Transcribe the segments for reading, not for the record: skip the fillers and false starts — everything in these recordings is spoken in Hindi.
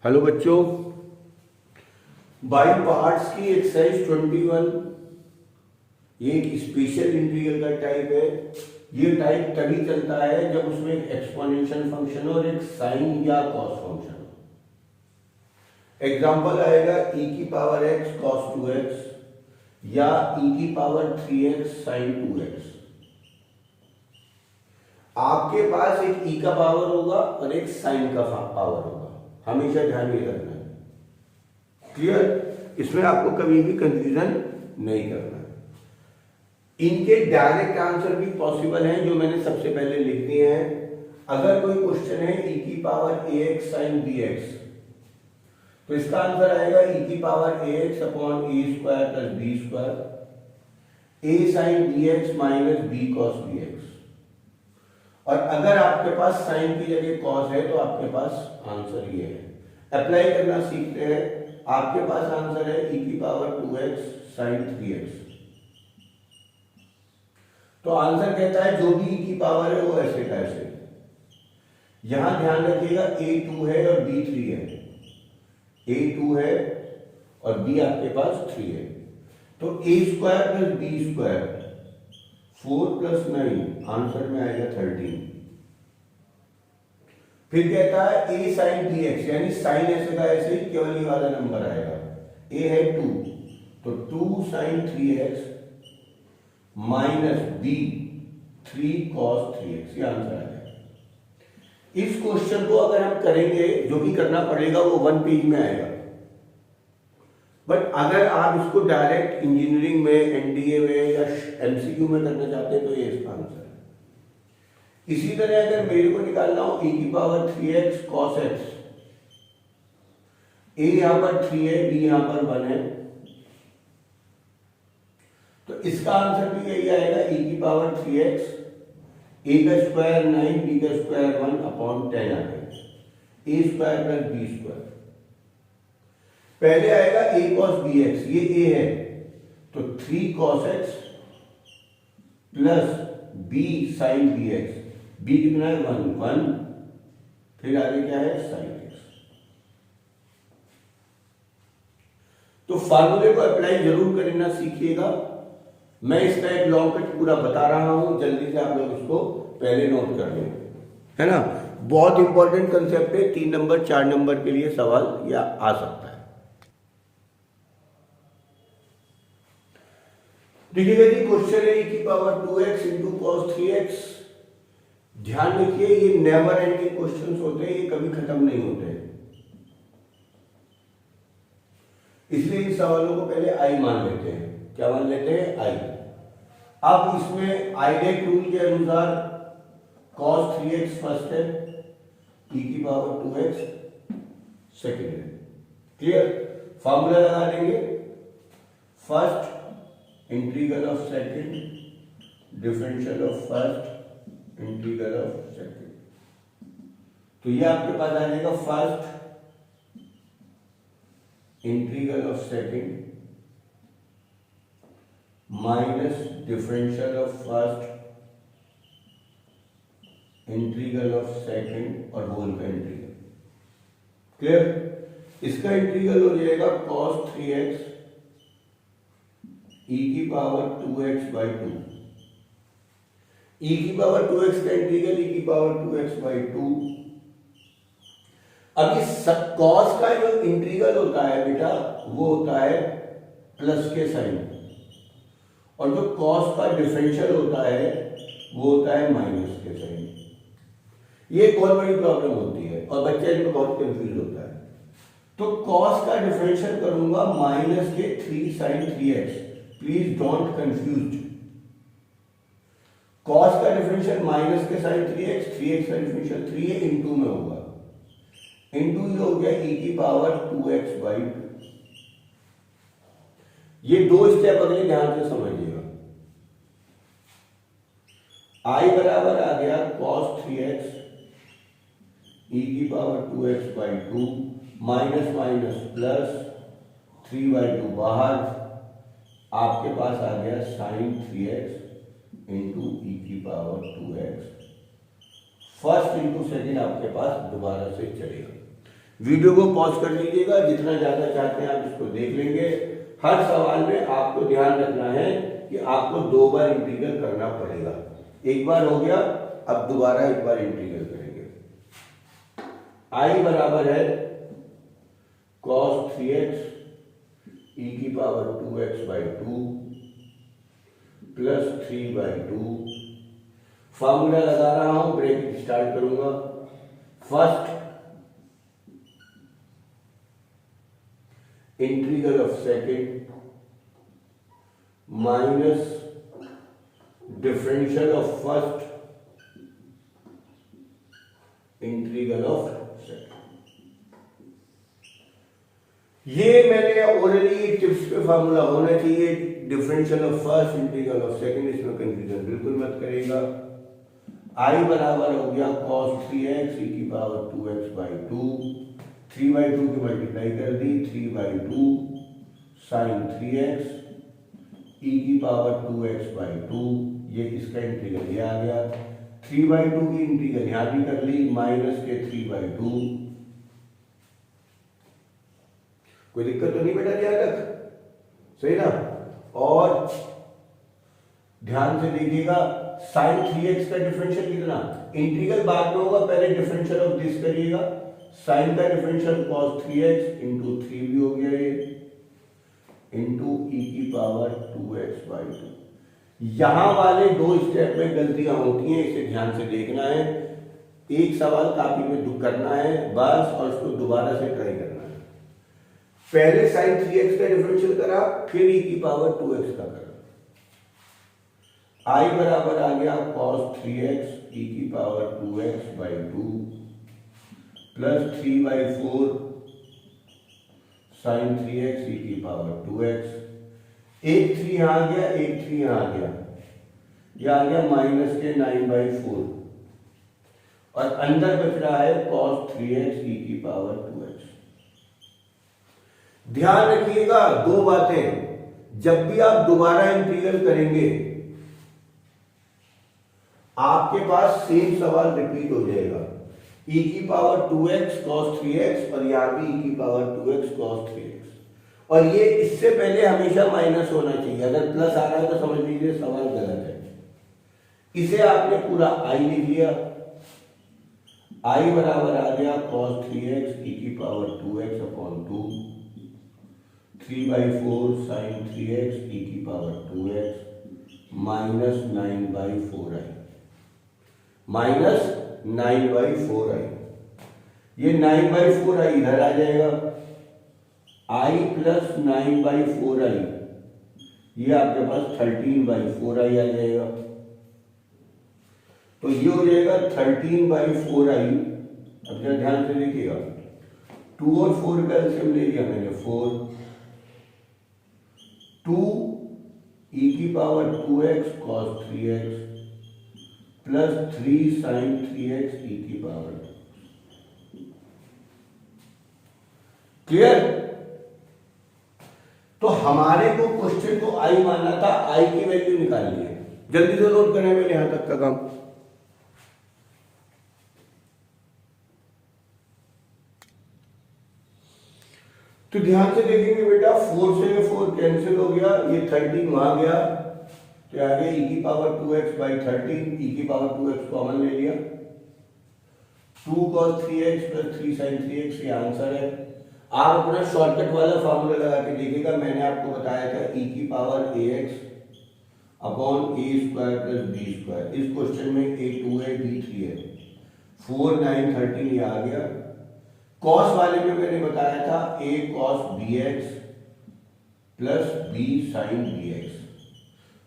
हेलो बच्चों, बाई पार्ट्स की एक्सरसाइज 21 ये एक स्पेशल इंटीग्रल का टाइप है। ये टाइप तभी चलता है जब उसमें एक एक्सपोनेंशियल फंक्शन और एक साइन या कॉस फंक्शन हो। एग्जांपल आएगा e की पावर x cos 2x या e की पावर 3x sin 2x। आपके पास एक e का पावर होगा और एक साइन का पावर होगा, हमेशा ध्यान में रखना है। क्लियर? इसमें आपको कभी भी कंफ्यूजन नहीं करना है। इनके डायरेक्ट आंसर भी पॉसिबल हैं जो मैंने सबसे पहले लिख दिए हैं। अगर कोई क्वेश्चन है e की पावर ax sin bx तो इसका आंसर आएगा e की power ax upon a square plus b square a sin bx minus b cos bx। और अगर आपके पास साइन की जगह कॉस है तो आपके पास आंसर ये है। अप्लाई करना सीखते हैं। आपके पास आंसर है e की पावर 2x sin 3x। तो आंसर कहता है जो भी e की पावर है वो ऐसे का ऐसे। यहां ध्यान रखिएगा a2 है और b3 है। a2 है और b आपके पास 3 है। तो a square plus b square 4 plus 9 answer में आएगा 13। फिर कहता है a sin bx यानी साइन ऐसे का ऐसे ही केवल ये वाला नंबर आएगा। a है 2 तो 2 sin 3x minus b 3 cos 3x ये आंसर आएगा। इस क्वेश्चन को अगर हम करेंगे, जो भी करना पड़ेगा वो 1 पेज में आएगा। बट अगर आप इसको डायरेक्ट इंजीनियरिंग में, एनडीए में या एमसीक्यू में करना चाहते हैं तो ये इसका आंसर है। इसी तरह अगर मेरे को निकालना हो e की power 3x cos x, a यहां पर 3 है, b यहां पर 1 है, तो इसका आंसर भी यही आएगा e की पावर 3x a का स्क्वायर 9 b का स्क्वायर 1 अपॉन 10 आ गया a square plus b square. पहले आएगा a cos bx, ये a है तो 3 cos x plus b sin bx। b कितना है 1 फिर आगे क्या है sin x। तो फार्मूले को अप्लाई जरूर करना सीखिएगा। मैं इसका एक लॉन्ग कट पूरा बता रहा हूं, जल्दी से आप लोग इसको पहले नोट कर लें, है ना। बहुत इंपॉर्टेंट कंसेप्ट है, 3 नंबर 4 नंबर के लिए सवाल या आ सकता है। देखिएगा जी, क्वेश्चन है e की power 2x into cos 3x। ध्यान रखिए ये नेवर एंडिंग क्वेश्चंस होते हैं, ये कभी खत्म नहीं होते हैं, इसलिए इन सवालों को पहले आई मान लेते हैं। क्या मान लेते हैं? आई। अब इसमें आइडेक रूल के अनुसार cos 3x फर्स्ट है, e की पावर 2x सेकेंड है। क्लियर? फॉर्मूला लगा देंगे। First integral of second differential of first integral of second. तो ये आपके पास आ जाएगा first integral of second minus differential of first integral of second और होल का इंटीग्रल। क्लियर? इसका इंटीग्रल हो जाएगा cos 3x e की पावर 2x बाई 2। e की पावर 2x का इंटीग्रल e की पावर 2x बाई 2। अब इस cos का जो इंटीग्रल होता है बेटा वो होता है प्लस के साइन, और जो cos का डिफरेंशियल होता है वो होता है माइनस के साइन। ये एक बहुत बड़ी प्रॉब्लम होती है और बच्चा इसमें बहुत कंफ्यूज होता है। तो cos का डिफरेंशियल करूंगा माइनस के 3 sin 3x। Please don't confuse. cos का डिफरेंशियल माइनस के sin 3x, 3x का डिफरेंशियल 3 है, इंटू में होगा। इंटू ये हो गया e की पावर 2x बाई 2। ये दो स्टेप अगले ध्यान से समझिएगा। i बराबर आ गया cos 3x e की power 2x by 2 minus minus plus 3 by 2 बाहर, आपके पास आ गया sin 3x इंटू e की power 2x। First into second आपके पास दोबारा से चलेगा। वीडियो को पॉज कर लीजिएगा, जितना ज़्यादा चाहते हैं आप इसको देख लेंगे। हर सवाल में आपको ध्यान रखना है कि आपको 2 बार इंटीग्रल करना पड़ेगा। एक बार हो गया, अब दोबारा एक बार इंटीग्रल करेंगे। I बराबर है cos 3x e की पावर 2x/2 प्लस 3/2। फॉर्मूला लगा रहा हूं, ब्रैकेट स्टार्ट करूंगा। First integral of second minus differential of first integral of second. ये मैंने ऑलरेडी टिप्स पे फॉर्मूला होना चाहिए। Differential of first integral of second, इसमें कंफ्यूजन बिल्कुल मत करेगा। I बराबर हो गया cos 3x e की पावर 2x/2, 3/2 की मल्टीप्लाई कर दी, 3/2 sin 3x e की पावर 2x/2। ये इसका इंटीग्रल ये आ गया। 3/2 की इंटीग्रल यहां भी कर ली, माइनस के 3/2। कोई दिक्कत तो नहीं बेटा ध्यान तक, सही ना? और ध्यान से देखिएगा, sin 3x का डिफरेंशियल कितना, इंटीग्रल बाद में होगा, पहले डिफरेंशियल ऑफ दिस करिएगा। sin का डिफरेंशियल cos 3x इंटू 3 भी हो गया ये, इंटू e की पावर 2x/2। यहां वाले 2 स्टेप में गलतियां होती हैं, इसे ध्यान से देखना है। एक सवाल कॉपी में करना है बस, और उसको दोबारा से ट्राई करना है। पहले sin 3x का डिफरेंशियल करा, फिर e की पावर 2x का करा। I बराबर आ गया cos 3x e की power 2x/2 plus 3/4 sin 3x e की पावर 2x। एक 3 यहां आ गया, एक 3 यहां आ गया, यह आ गया माइनस के 9/4, और अंदर बच रहा है cos 3x e की पावर 2x। ध्यान रखिएगा 2 बातें, जब भी आप दोबारा इंटीग्रल करेंगे आपके पास सेम सवाल रिपीट हो जाएगा। e की पावर 2x cos 3x, और यहां भी e की पावर 2x cos 3x, और ये इससे पहले हमेशा माइनस होना चाहिए। अगर प्लस आ रहा है तो समझ लीजिए सवाल गलत है। इसे आपने पूरा i लिख लिया। i बराबर आ गया cos 3x e की power 2x/2, 3/4 sin 3x e की power 2x minus 9/4i, minus 9/4i। ये 9/4i इधर आ जाएगा, i प्लस 9/4i, ये आपके पास 13/4i आ जाएगा। तो ये हो जाएगा 13/4i। अब जरा ध्यान से देखिएगा, 2 और 4 का एलसीएम ले लिया मैंने 4, 2 e की power 2x cos 3x plus 3 sin 3x e की पावर। क्लियर? तो हमारे को क्वेश्चन को i मानना था, i की वैल्यू निकालनी है। जल्दी से नोट करें मेरे यहां तक का काम। तो ध्यान से देखेंगे बेटा, 4 से 4 कैंसिल हो गया, ये 13 वहां गया, तो आ गया e की पावर 2x/13, e की पावर 2x कॉमन ले लिया, 2 cos 3x plus 3 sin 3x, ये आंसर है। आप अपना शॉर्टकट वाला फार्मूला लगा के देखिएगा। मैंने आपको बताया था e की power ax upon a square plus b square. इस क्वेश्चन में a2 है, b3 है, 4 9 13 ये आ गया। cos वाले में मैंने बताया था a cos bx plus b sin bx।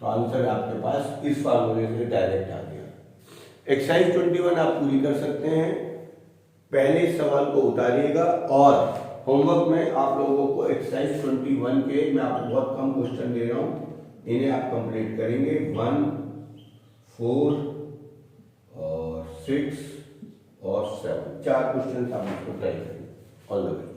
तो आंसर आपके पास इस फार्मूले से डायरेक्ट आ गया। एक्सरसाइज 21 आप पूरी कर सकते हैं। पहले इस सवाल को उतारिएगा, और होमवर्क में आप लोगों को एक्सरसाइज 21 के मैं आपको बहुत कम क्वेश्चन दे रहा हूं, इन्हें आप कंप्लीट करेंगे। 1, 4 और 6 और 7, 4 क्वेश्चन आप इसको ट्राई करेंगे। All the best.